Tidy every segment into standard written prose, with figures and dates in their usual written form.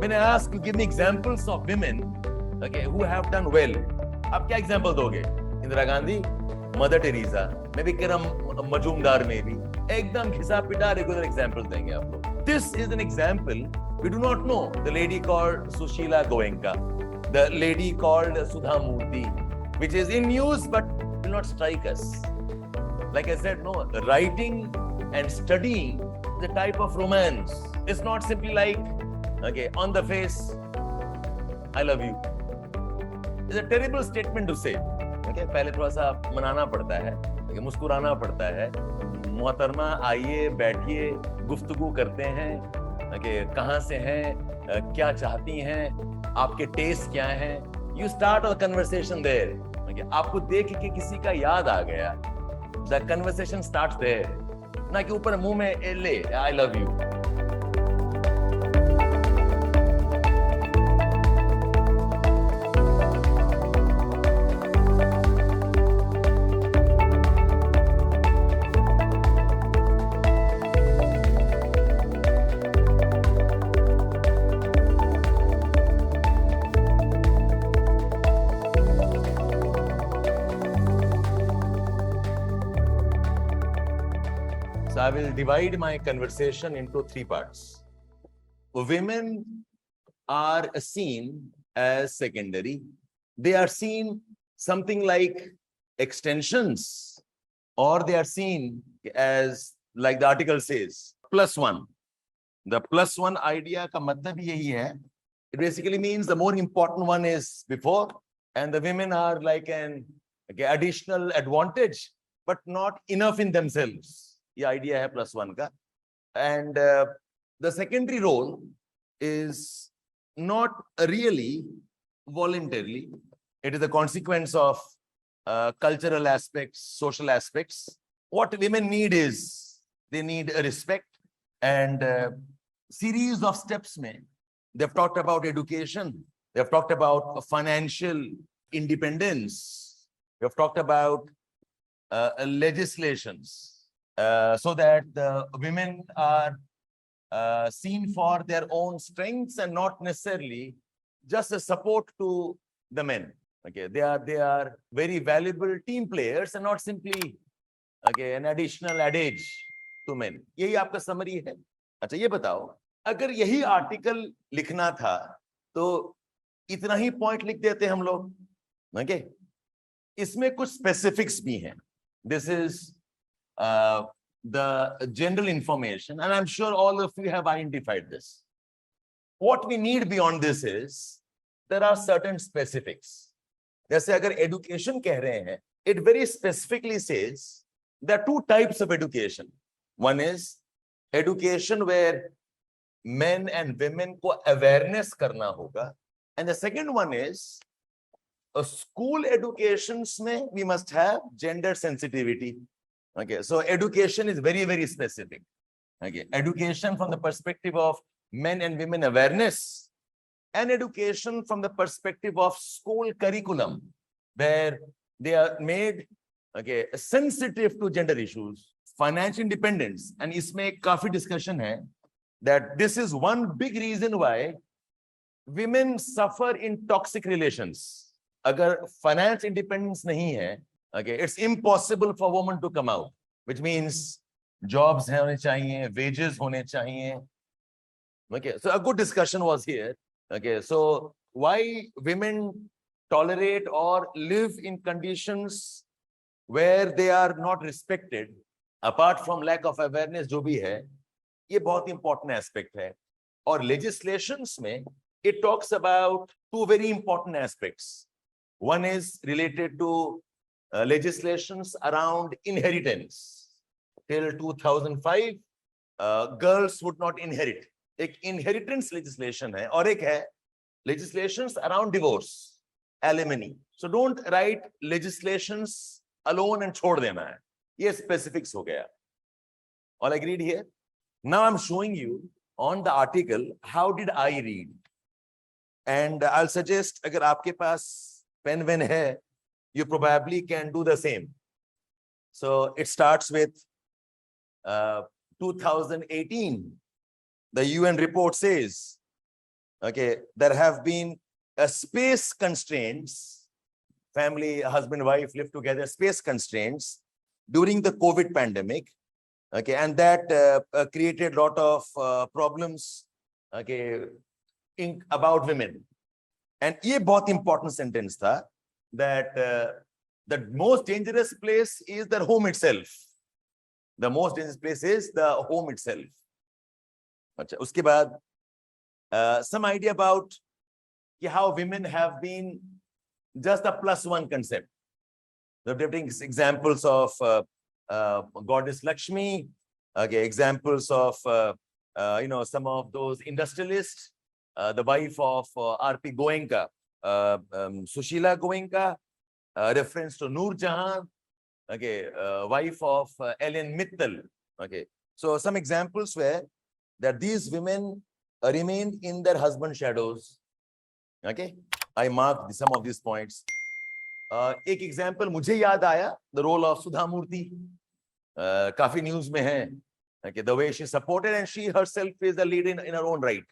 When I ask you, give me examples of women, okay, who have done well. आप क्या example दोगे? Indira Gandhi, mother Teresa, मैं भी कह रहा हूँ मजूमदार में भी एकदम घिसा पिटा रेगुलर एग्जाम्पल देंगे आप लोग. This is an example. We do not know the lady called Sushila Goenka, the lady called Sudha Murthy, which is in news but will not strike us. Like I said, no, writing and studying is a type of romance. It's not simply like, okay, on the face, I love you. It's a terrible statement to say. Okay, पहले थोड़ा सा मनाना पड़ता है, okay, मुस्कुराना पड़ता है. मोहतरमा आइए बैठिए गुफ्तगू करते हैं, okay, कहाँ से हैं, क्या चाहती हैं, आपके टेस्ट क्या हैं. You start a conversation there. Okay, आपको देख के किसी का याद आ गया. The conversation starts there. ना कि ऊपर मुंह में ले I love you. So I will divide my conversation into three parts. Women are seen as secondary. They are seen something like extensions, or they are seen as, like the article says, +1. The +1 idea का मतलब यही है. It basically means the more important one is before, and the women are like an additional advantage, but not enough in themselves. ये idea है +1 का. And the secondary role is not really voluntarily. It is a consequence of cultural aspects, social aspects. What women need is, they need a respect, and series of steps mein. They've talked about education. They've talked about financial independence. They've talked about legislations. So that the women are seen for their own strengths and not necessarily just a support to the men. Okay, they are very valuable team players and not simply, okay, an additional adage to men. यही आपका summary है. अच्छा, ये बताओ, अगर यही article लिखना था तो इतना ही पॉइंट लिख देते हम लोग. Okay, इसमें कुछ specifics भी हैं. This is the general information, and I'm sure all of you have identified this. What we need beyond this is, there are certain specifics. जैसे अगर education कह रहे हैं, it very specifically says there are two types of education. One is education where men and women को awareness करना होगा, and the second one is a school educations में we must have gender sensitivity. Okay, so education is very, very specific. Okay, education from the perspective of men and women awareness, and education from the perspective of school curriculum, where they are made, okay, sensitive to gender issues, financial independence. And इसमें काफी discussion है that this is one big reason why women suffer in toxic relations. अगर finance independence नहीं है, okay, it's impossible for women to come out, which means jobs होने चाहिए, wages होने चाहिए. Okay, so a good discussion was here. Okay, so why women tolerate or live in conditions where they are not respected, apart from lack of awareness जो भी है, ये बहुत important aspect है. और legislations में it talks about two very important aspects. One is related to legislations around inheritance. Till 2005, girls would not inherit. एक inheritance legislation है, और एक है legislations around divorce, alimony. So don't write legislations alone and छोड़ देना है. ये specifics हो गया. All agreed here? Now I'm showing you on the article how did I read, and I'll suggest अगर आपके पास pen pen है, you probably can do the same. So it starts with 2018. The UN report says Okay, there have been space constraints. Family, husband, wife live together, space constraints during the COVID pandemic. Okay, and that created a lot of problems. Okay, about women. And ये बहुत important sentence था that the most dangerous place is the home itself. The most dangerous place is the home itself. अच्छा, उसके बाद some idea about how women have been just a +1 concept. The different examples of goddess Lakshmi, okay, examples of some of those industrialists, the wife of R.P. Goenka, Sushila Goenka, reference to Noor Jahan, okay, wife of Ellen Mittal. Okay, so some examples where that these women remained in their husband shadows. Okay, I marked some of these points. एक example मुझे याद आया, the role of Sudha Murthy, काफी news में है. Okay, the way she supported and she herself is a lead in her own right.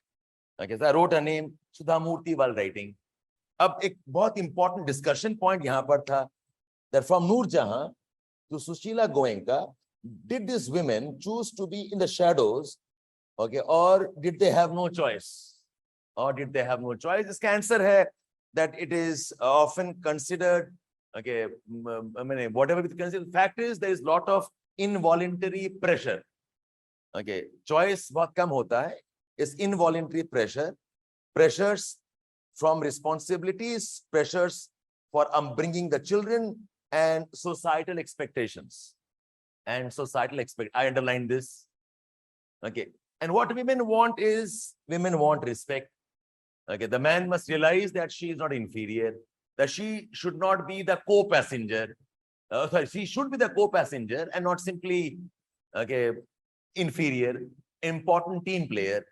Okay, so I wrote her name Sudha Murthy while writing. अब एक बहुत important discussion point यहाँ पर था that from Noor Jahan to Sushila Goenka, did these women choose to be in the shadows, okay, or did they have no choice? Or did they have no choice? इसका answer है that it is often considered, okay, I mean, whatever we consider, the fact is there is a lot of involuntary pressure. Okay, choice बहुत कम होता है. Is involuntary pressure, pressures from responsibilities, pressures for bringing the children, and societal expectations. And societal I underline this. Okay, and what women want is, women want respect. Okay, the man must realize that she is not inferior, that she should not be the co-passenger. Sorry, she should be the co-passenger and not simply, okay, inferior, important team player.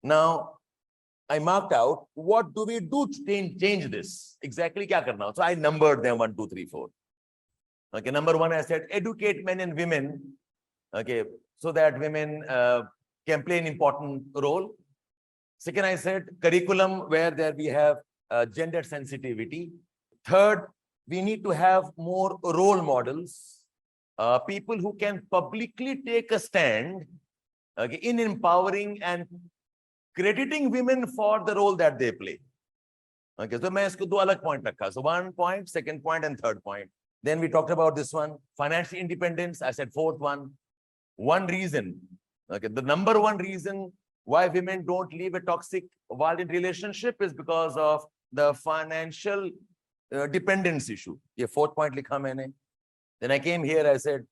Now, I marked out what do we do to change this? Exactly क्या करना? So I numbered them 1, 2, 3, 4. Okay, number 1, I said educate men and women. Okay, so that women can play an important role. Second, I said curriculum where there we have gender sensitivity. Third, we need to have more role models, people who can publicly take a stand, okay, in empowering and crediting women for the role that they play. Okay, so मैं इसको 2 अलग point रखा. So 1 point, 2nd point, and 3rd point. Then we talked about this one, financial independence. I said 4th one. One reason, okay, the number 1 reason why women don't leave a toxic, violent relationship is because of the financial dependence issue. ये 4th point लिखा मैंने. Then I came here, I said,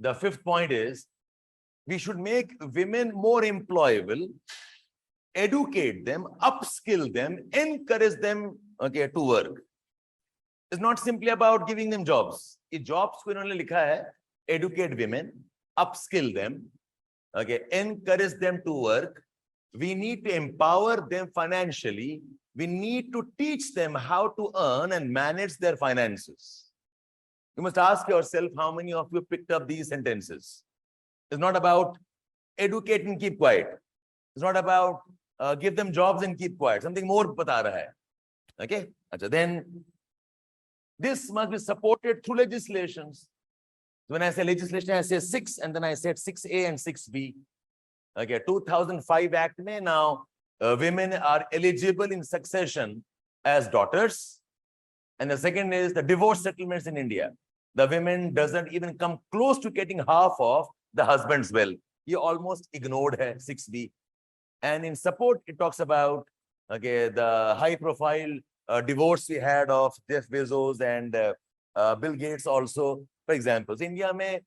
the 5th point is, we should make women more employable, educate them, upskill them, encourage them, okay, to work. It's not simply about giving them jobs. ये jobs को इन्होंने लिखा है, educate women, upskill them, okay, encourage them to work. We need to empower them financially. We need to teach them how to earn and manage their finances. You must ask yourself how many of you picked up these sentences. It's not about educate and keep quiet. It's not about give them jobs and keep quiet. Something more बता रहा है. Okay? Then this must be supported through legislations. When I say legislation, I say 6, and then I said 6A and 6B. Okay, 2005 Act में now women are eligible in succession as daughters. And the second is the divorce settlements in India. The women doesn't even come close to getting half of the husband's wealth. You almost ignored her 6B. And in support, it talks about, okay, the high profile divorce we had of Jeff Bezos and Bill Gates also. For example, India में,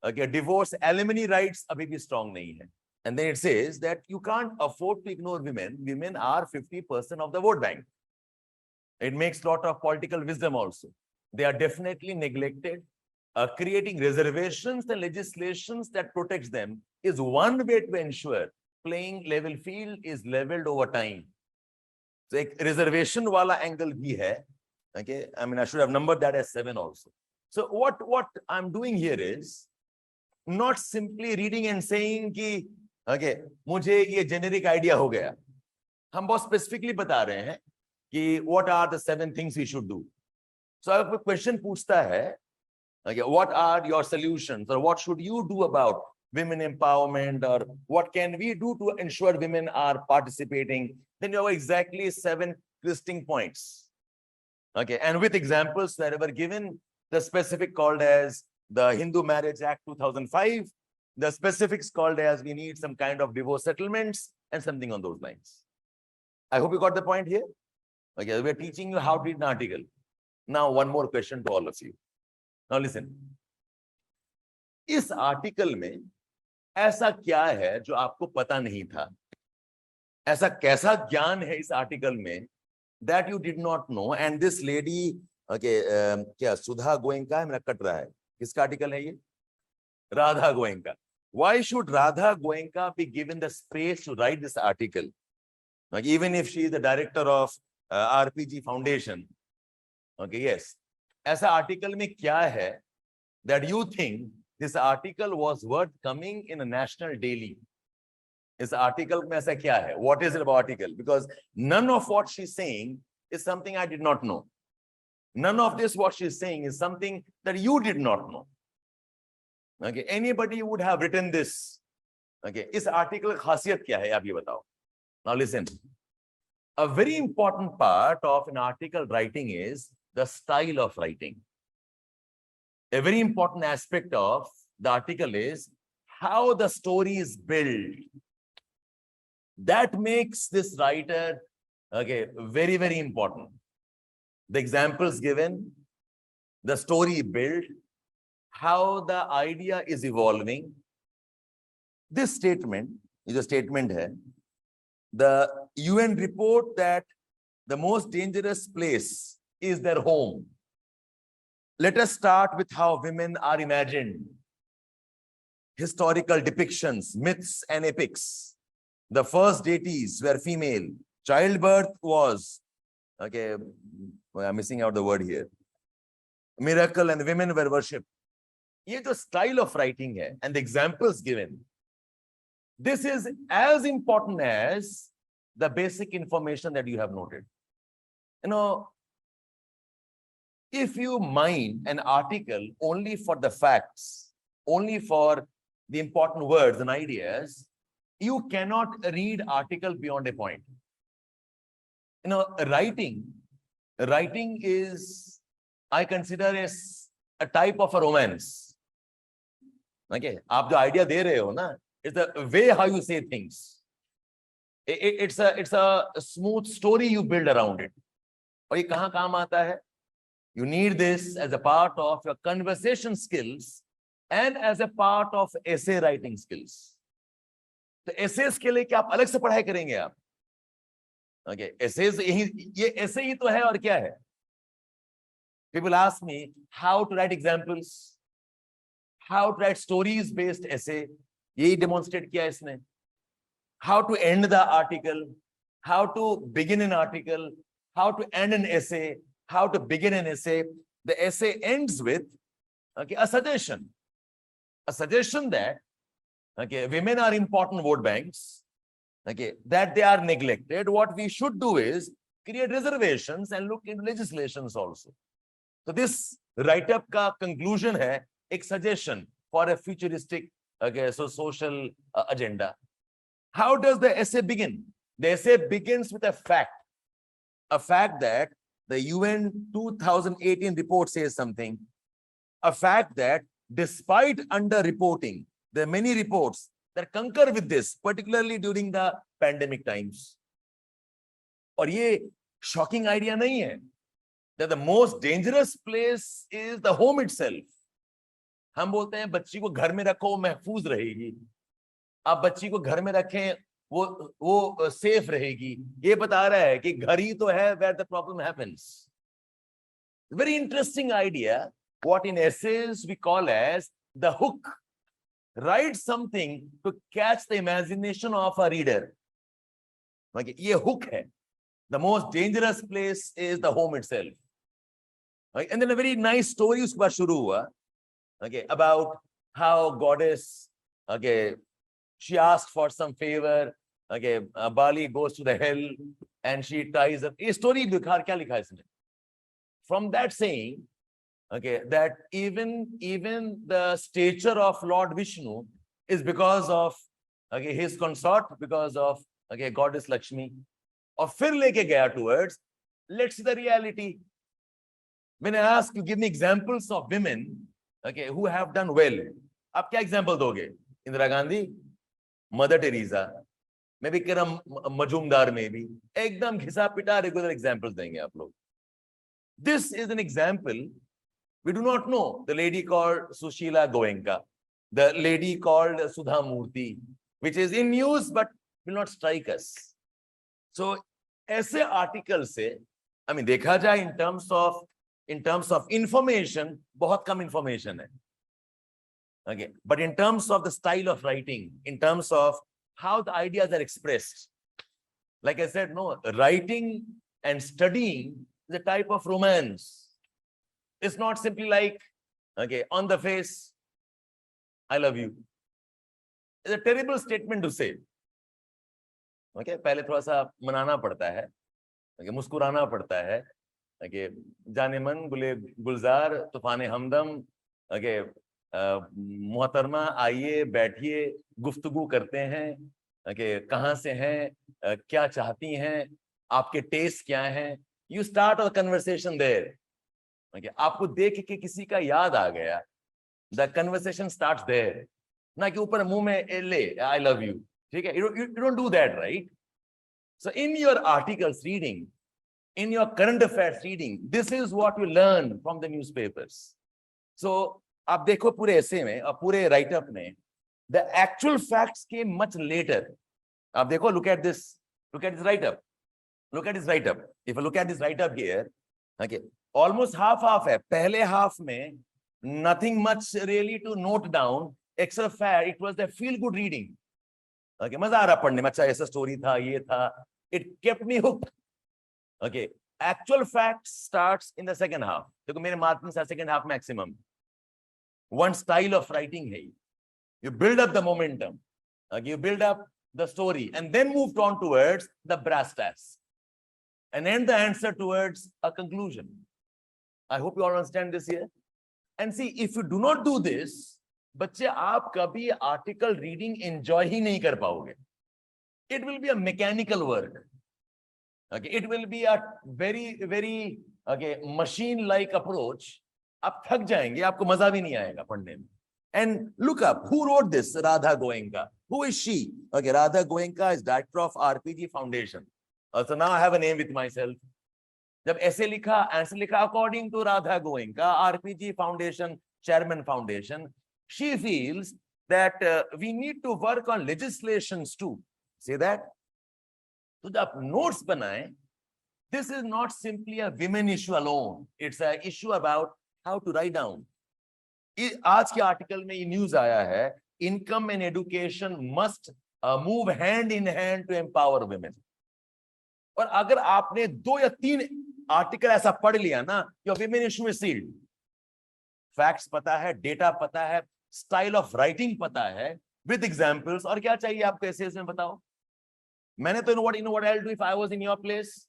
okay, divorce alimony rights अभी भी strong नहीं है. And then it says that you can't afford to ignore women. Women are 50% of the vote bank. It makes a lot of political wisdom also. They are definitely neglected. Creating reservations and legislations that protects them is one way to ensure playing level field is leveled over time. So a reservation wala angle bhi hai. Okay, I mean I should have numbered that as 7 also. So what I'm doing here is not simply reading and saying ki, okay, मुझे ये generic idea हो गया. हम बहुत specifically बता रहे हैं कि what are the 7 things we should do. So अगर कोई क्वेश्चन पूछता है, okay, what are your solutions or what should you do about women empowerment or what can we do to ensure women are participating, then you have exactly 7 listing points. Okay, and with examples wherever given, the specific called as the Hindu Marriage Act 2005, the specifics called as we need some kind of divorce settlements and something on those lines. I hope you got the point here. Okay, we're teaching you how to read an article. Now, one more question to all of you. Now listen. इस article में ऐसा क्या है जो आपको पता नहीं था? ऐसा कैसा ज्ञान है इस आर्टिकल में that you did not know? And this lady, okay, क्या सुधा गोयनका है, मेरा कट रहा है, किसका आर्टिकल है ये? Radha Goenka. Why should Radha Goenka be given the space to write this article? Like, even if she is the director of RPG Foundation. Okay, yes. ऐसा article में क्या है that you think this article was worth coming in a national daily? इस article में ऐसा क्या है? What is it about article? Because none of what she's saying is something I did not know. None of this what she's saying is something that you did not know. Okay, anybody would have written this. Okay, इस article की खासियत क्या है आप ये बताओ. Now listen. A very important part of an article writing is the style of writing. A very important aspect of the article is how the story is built. That makes this writer, okay, very, very important. The examples given, the story built, how the idea is evolving. This statement is a statement here. The UN report that the most dangerous place is their home. Let us start with how women are imagined. Historical depictions, myths and epics. The first deities were female. Childbirth was, okay, I'm missing out the word here. Miracle and women were worshipped. ये जो style of writing है and the examples given, this is as important as the basic information that you have noted. You know, if you mine an article only for the facts, only for the important words and ideas, you cannot read article beyond a point. You know, writing is, I consider, as a type of a romance. Okay, आप जो idea दे रहे हो ना, it's the way how you say things. It's a smooth story you build around it. और ये कहाँ काम आता है? You need this as a part of your conversation skills and as a part of essay writing skills. तो essays के लिए क्या आप अलग से पढ़ाई करेंगे आप? Okay, essays ये essay ही तो है और क्या है? People ask me how to write examples, how to write stories based essay. यही demonstrate किया इसने. How to end the article, how to begin an article, how to end an essay, how to begin an essay. The essay ends with, okay, a suggestion that, okay, women are important vote banks, okay, that they are neglected. What we should do is create reservations and look into legislations also. So this write-up ka conclusion hai ek suggestion for a futuristic, okay, so social agenda. How does the essay begin? The essay begins with a fact that the UN 2018 report says something, a fact that despite under-reporting, there are many reports that concur with this, particularly during the pandemic times. और ये shocking idea नहीं है that the most dangerous place is the home itself. हम बोलते हैं बच्ची को घर में रखो, महफूज रहेगी. आप बच्ची को घर में रखें, वो सेफ रहेगी. ये बता रहा है कि घर ही तो है where the problem happens. Very interesting idea. What in essays we call as the hook. Write something to catch the imagination of a reader. Okay, ये hook है. The most dangerous place is the home itself. Okay, and then a very nice story उसके बाद शुरू हुआ. Okay, about how goddess, okay, she asked for some favor, okay, Bali goes to the hell and she ties up. ये story दिखा क्या लिखा है इसने? From that saying, okay, that even the stature of Lord Vishnu is because of, okay, his consort, because of, okay, goddess Lakshmi. और फिर लेके गया towards, let's see the reality. When I ask you, give me examples of women, okay, who have done well. आप क्या example दोगे? Indira Gandhi, mother Teresa, maybe किरण मजूमदार में भी एकदम घिसा पिटा रेगुलर एग्जांपल्स देंगे आप लोग. This is an example. We do not know the lady called Sushila Goenka, the lady called Sudha Murthy, which is in news but will not strike us. So ऐसे articles से, I mean, देखा जाए in terms of information, बहुत कम information है. Okay, but in terms of the style of writing, in terms of how the ideas are expressed, like I said, no, writing and studying is a type of romance. It's not simply like, okay, on the face, I love you. It's a terrible statement to say. Okay, पहले थोड़ा सा मनाना पड़ता है, okay, मुस्कुराना पड़ता है, okay, जाने मन गुले गुलजार तूफाने हमदम, okay, मोहतरमा आइए बैठिए गुफ्तगू करते हैं, okay, कहाँ से हैं, क्या चाहती हैं, आपके टेस्ट क्या हैं, you start a conversation there. Okay, आपको देख के किसी का याद आ गया, the conversation starts there. ना कि ऊपर मुंह में ले I love you, ठीक है? You don't do that, right? So in your articles reading, in your current affairs reading, this is what you learn from the newspapers. So आप देखो पूरे ऐसे में और पूरे write up में, the actual facts came much later. आप देखो, look at this write up. Look at this write up. If you look at this write up here, okay, almost half है. पहले half में nothing much really to note down except fact it was a feel good reading. Okay, मजा आ रहा पढ़ने में, अच्छा ऐसा story था, ये था. It kept me hooked. Okay, actual fact starts in the second half. देखो मेरे marking are second half maximum. One style of writing है. You build up the momentum. Okay, you build up the story and then move on towards the brass tacks and end the answer towards a conclusion. I hope you all understand this here. And see, if you do not do this, बच्चे आप कभी article reading enjoy ही नहीं कर पाओगे. It will be a mechanical work. Okay, it will be a very okay machine-like approach. आप थक जाएंगे, आपको मजा भी नहीं आएगा पढ़ने में. And look up who wrote this. Radha Goenka. Who is she? Okay, Radha Goenka is director of RPG Foundation. So now I have a name with myself. जब ऐसे लिखा, आंसर लिखा, according to Radha Goenka, RPG Foundation Chairman Foundation, she feels that we need to work on legislations too. See that? तो जब notes बनाए, this is not simply a women issue alone. It's an issue about how to write down. आज के article में ये news आया है, income and education must move hand in hand to empower women. और अगर आपने 2 या 3 आर्टिकल ऐसा पढ़ लिया ना, your women issue is sealed. Facts पता है, डेटा पता है, स्टाइल ऑफ राइटिंग पता है, with examples. और क्या चाहिए आपको ऐसे में बताओ? मैंने तो you know what I'll do if I was in your place?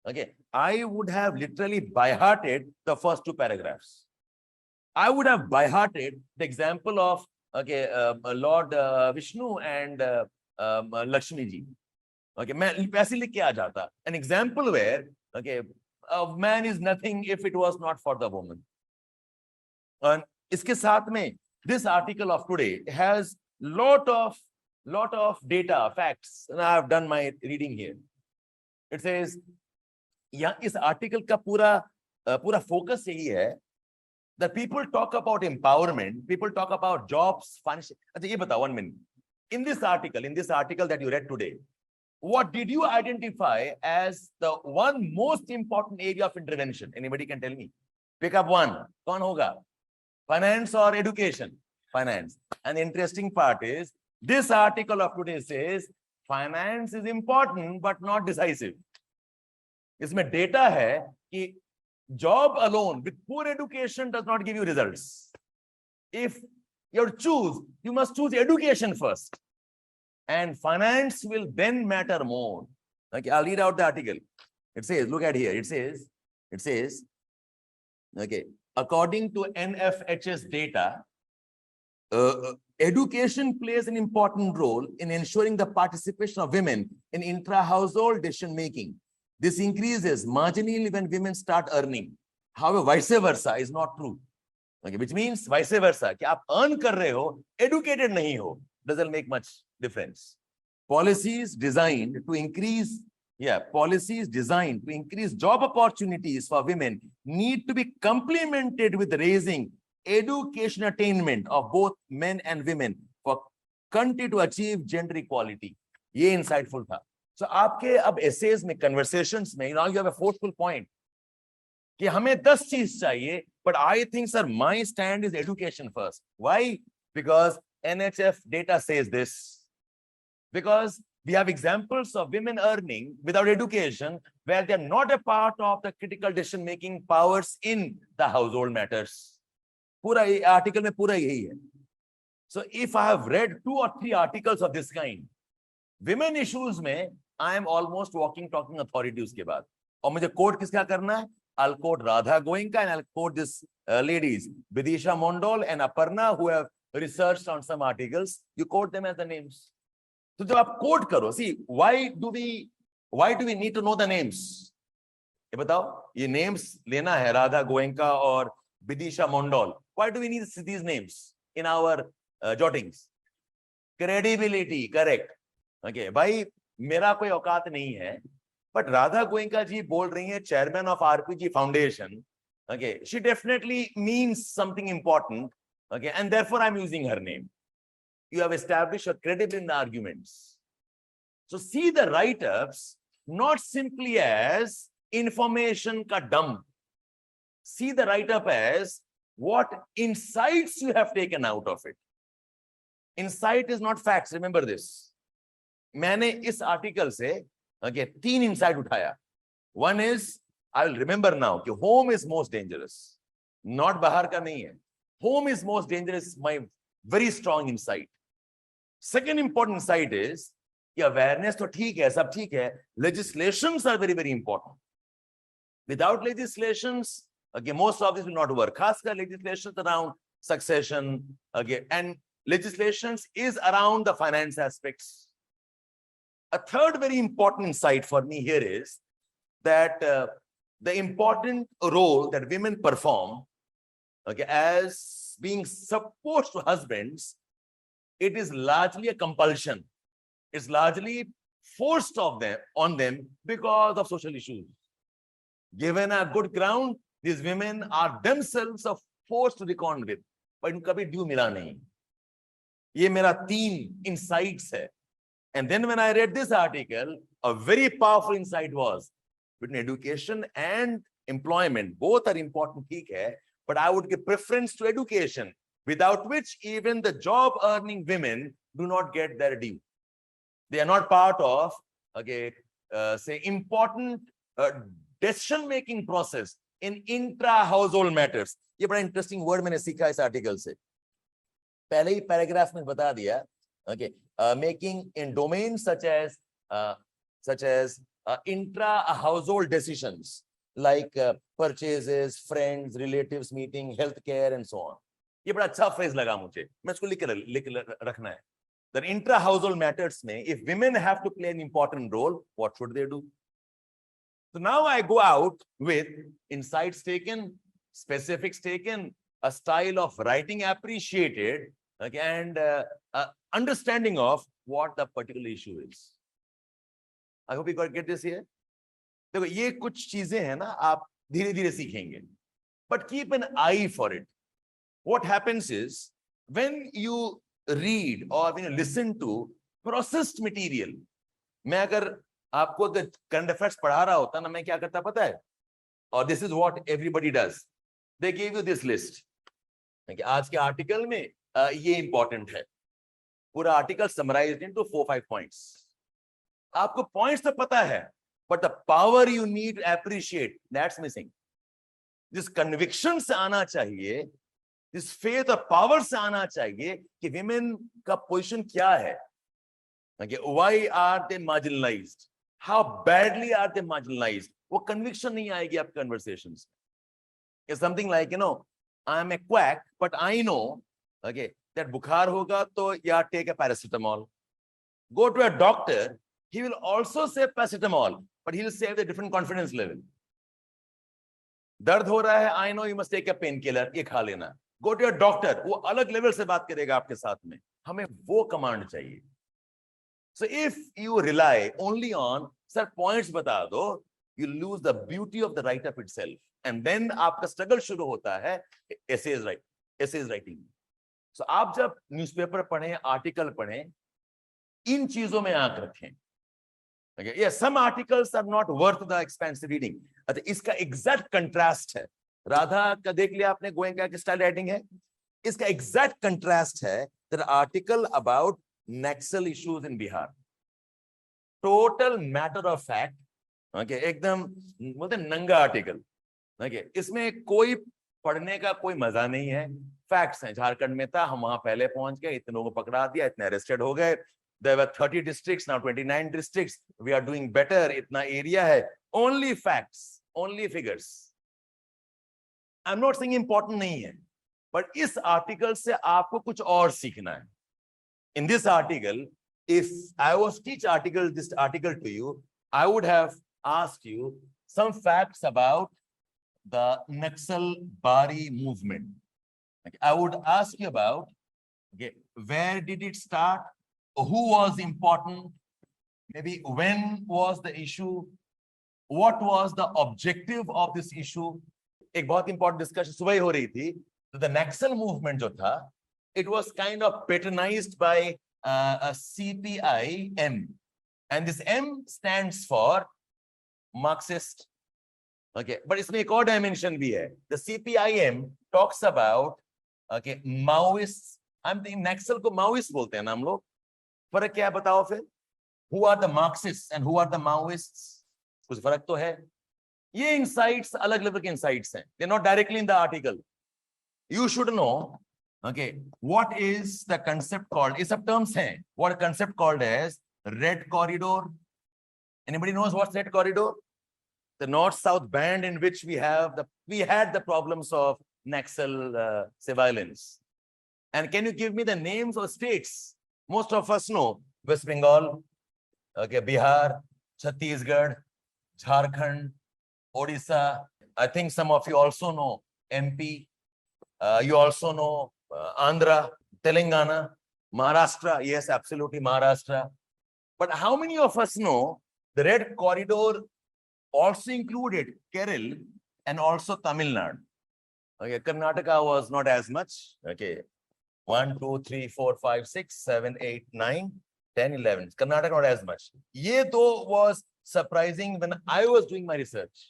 Okay, I would have literally by-hearted the first 2 paragraphs. I would have by-hearted the example of, okay, Lord Vishnu and Lakshmi ji. Okay, मैं ऐसे लिख के आ जाता. An example where, okay, a man is nothing if it was not for the woman. And इसके साथ में, this article of today has lot of data, facts, and I have done my reading here. It says, यहाँ इस article का पूरा focus यही है that people talk about empowerment, people talk about jobs, financial. अच्छा ये बताओ 1 minute. In this article that you read today, what did you identify as the one most important area of intervention? Anybody can tell me? Pick up one. कौन होगा? Finance or education? Finance. And the interesting part is, this article of today says, finance is important but not decisive. इसमें data है कि job alone with poor education does not give you results. If you choose, you must choose education first. and finance will then matter more. Okay, I'll read out the article. It says, look at here. It says, okay, according to NFHS data, education plays an important role in ensuring the participation of women in intra-household decision making. This increases marginally when women start earning. However, vice versa is not true. Okay, which means vice versa. कि आप earn कर रहे हो, educated नहीं हो, doesn't make much difference. Policies designed to increase job opportunities for women need to be complemented with raising education attainment of both men and women for country to achieve gender equality. ये insightful था. So आपके अब essays में, conversations में, now you have a forceful point कि हमें 10 चीज चाहिए, but I think, sir, my stand is education first. Why? Because NHF data says this. Because we have examples of women earning without education where they are not a part of the critical decision-making powers in the household matters. पूरा article में पूरा यही है. So if I have read 2 or 3 articles of this kind, women issues में I am almost walking, talking authority उसके बाद. और मुझे quote किसका करना है? I'll quote Radha Goenka and I'll quote this ladies, Vidisha Mondal and Aparna, who have researched on some articles. You quote them as the names. So जब आप quote करो, see, why do we need to know the names? ये बताओ, ये names लेना है Radha Goenka or Vidisha Mondal. Why do we need these names in our jottings? Credibility, correct. Okay, भाई मेरा कोई औकात नहीं है. But Radha Goenka ji बोल रही है chairman of RPG Foundation. Okay, she definitely means something important. Okay, and therefore I'm using her name. You have established a credibility in the arguments. So see the write-ups not simply as information ka dump. See the write-up as what insights you have taken out of it. Insight is not facts. Remember this. मैंने इस article से okay, 3 insight उठाया. One is, I will remember now कि home is most dangerous. Not बाहर का नहीं है. Home is most dangerous, my very strong insight. Second important insight is कि awareness तो ठीक है, सब ठीक है. Legislations are very, very important. Without legislations, okay, most of this will not work. खासकर legislations around succession, okay, and legislations is around the finance aspects. A third very important insight for me here is that the important role that women perform, okay, as being supposed to husbands, it is largely a compulsion. It's largely forced on them because of social issues. Given a good ground, these women are themselves forced to reckon with, but इनको कभी due मिला नहीं. ये मेरा 3 insights है. And then when I read this article, a very powerful insight was between education and employment. Both are important, ठीक है, but I would give preference to education, without which even the job earning women do not get their due. They are not part of, okay, say important decision making process in intra household matters. ये बड़ा interesting word मैंने सीखा इस article से. पहले ही paragraph में बता दिया, okay, making in domains such as intra household decisions like purchases, friends, relatives meeting, healthcare and so on. ये बड़ा अच्छा phrase लगा मुझे. मैं इसको लिख रखना है. That intra household matters में, if women have to play an important role, what should they do? So now I go out with insights taken, specifics taken, a style of writing appreciated, okay, and understanding of what the particular issue is. I hope you got get this here. देखो ये कुछ चीजें हैं ना, आप धीरे-धीरे सीखेंगे. But keep an eye for it. What happens is when you read or when you listen to processed material, मैं अगर आपको अगर current affairs पढ़ा रहा होता ना, मैं क्या करता पता है? Or this is what everybody does. They gave you this list. Okay, आज के article में ये important है. पूरा article summarized into 4-5 points. आपको points तो पता है, but the power you need to appreciate, that's missing. This conviction से आना चाहिए, this faith or power से आना चाहिए कि women का position क्या है. Okay, why are they marginalized? How badly are they marginalized? वो conviction नहीं आएगी आपके conversations. It's something like, you know, I'm a quack, but I know, okay, that बुखार होगा तो yeah, take a paracetamol. Go to a doctor, he will also say paracetamol, but he will say the different confidence level. दर्द हो रहा है, I know you must take a painkiller, ये खा लेना. Go to a doctor, वो अलग level से बात करेगा आपके साथ में. हमें वो कमांड चाहिए. So if you rely only on sir points बता दो, you lose the beauty of the write-up itself. And then आपका struggle शुरू होता है essays writing. So आप जब newspaper पढ़ें, article पढ़ें, इन चीजों में आंख रखें. Okay, yes, some articles are not worth the expensive reading. अच्छा, इसका exact contrast है. राधा का देख लिया आपने, गोयनका की style writing है. इसका exact contrast है that article about Naxal issues in Bihar. Total matter of fact. Okay, एकदम बोलते नंगा आर्टिकल. Okay, इसमें कोई पढ़ने का कोई मजा नहीं है. फैक्ट्स हैं, झारखंड में था, हम वहां पहले पहुंच गए, इतने लोगों को पकड़ा दिया, इतने अरेस्टेड हो गए. There were 30 districts, now 29 districts. We are doing better. इतना एरिया है. Only facts, only figures. I'm not saying important नहीं है, but इस आर्टिकल से आपको कुछ और सीखना है. In this article, if I was teach this article to you, I would have asked you some facts about the Naxal Bari movement. Okay, I would ask you about, okay, where did it start? Who was important? Maybe when was the issue? What was the objective of this issue? एक बहुत important discussion सुबह ही हो रही थी. The Naxal movement जो था, it was kind of patronized by a CPI-M, and this M stands for Marxist. Okay, but इसमें एक और dimension भी है. The CPI-M talks about, okay, Maoists. I'm thinking Naxal को Maoists बोलते हैं ना हम लोग. फर्क क्या है बताओ फिर? Who are the Marxists and who are the Maoists? कुछ फर्क तो है. ये insights अलग लेवल के insights हैं. They're not directly in the article. You should know, okay, what is the concept called? ये सब terms हैं. What a concept called as red corridor. Anybody knows what's red corridor? The north-south band in which we had the problems of Naxal violence. And can you give me the names of states? Most of us know West Bengal, okay, Bihar, Chhattisgarh, Jharkhand, Odisha. I think some of you also know MP. You also know Andhra, Telangana, Maharashtra. Yes, absolutely, Maharashtra. But how many of us know the red corridor also included Kerala and also Tamil Nadu? Okay, Karnataka was not as much. Okay, 1, 2, 3, 4, 5, 6, 7, 8, 9, 10, 11. Karnataka not as much. Ye though was surprising when I was doing my research.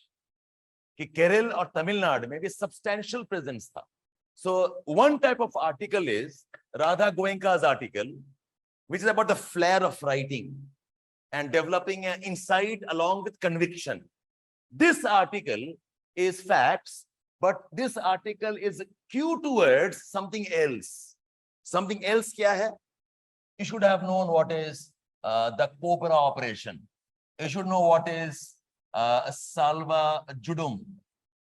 कि केरल और तमिलनाडु में भी substantial presence था. So one type of article is Radha Goenka's article, which is about the flair of writing and developing an insight along with conviction. This article is facts, but this article is cue towards something else. Something else क्या है? You should have known what is the Cobra operation. You should know what is Salva Judum.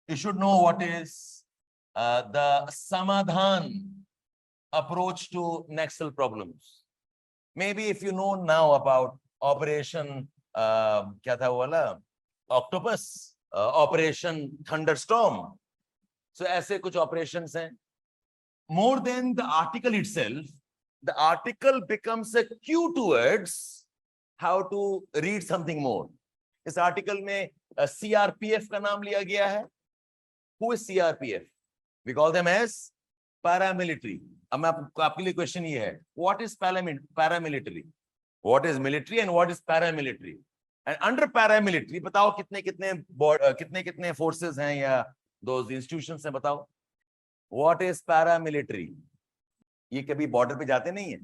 You should know what is the Samadhan approach to Naxal problems. Maybe if you know now about Operation क्या था वाला Octopus, Operation Thunderstorm. So ऐसे कुछ operations हैं. More than the article itself, the article becomes a cue towards how to read something more. इस article में CRPF का नाम लिया गया है. Who is CRPF? We call them as paramilitary. अब मैं आपके लिए क्वेश्चन ये है, what is paramilitary? What is military and what is paramilitary? And under paramilitary बताओ कितने forces हैं या those institutions हैं बताओ. What is paramilitary? ये कभी बॉर्डर पे जाते नहीं है.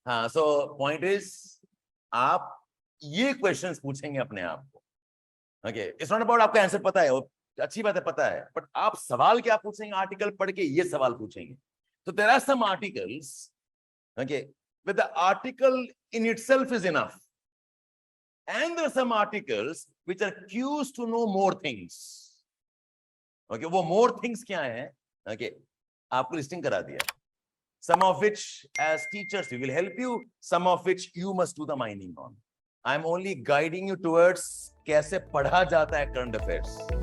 हाँ, so point is आप ये क्वेश्चंस पूछेंगे अपने आप को. Okay, it's not about आपका आंसर पता है, अच्छी बात है पता है, बट आप सवाल क्या पूछेंगे आर्टिकल पढ़ के, ये सवाल पूछेंगे. So there are some articles, okay, where the article in itself is enough. And there are some articles which are cues to know more things. Okay, वो more things क्या हैं? Okay, आपको listing करा दिया. Some of which, as teachers, we will help you. Some of which you must do the mining on. I'm only guiding you towards कैसे पढ़ा जाता है current affairs.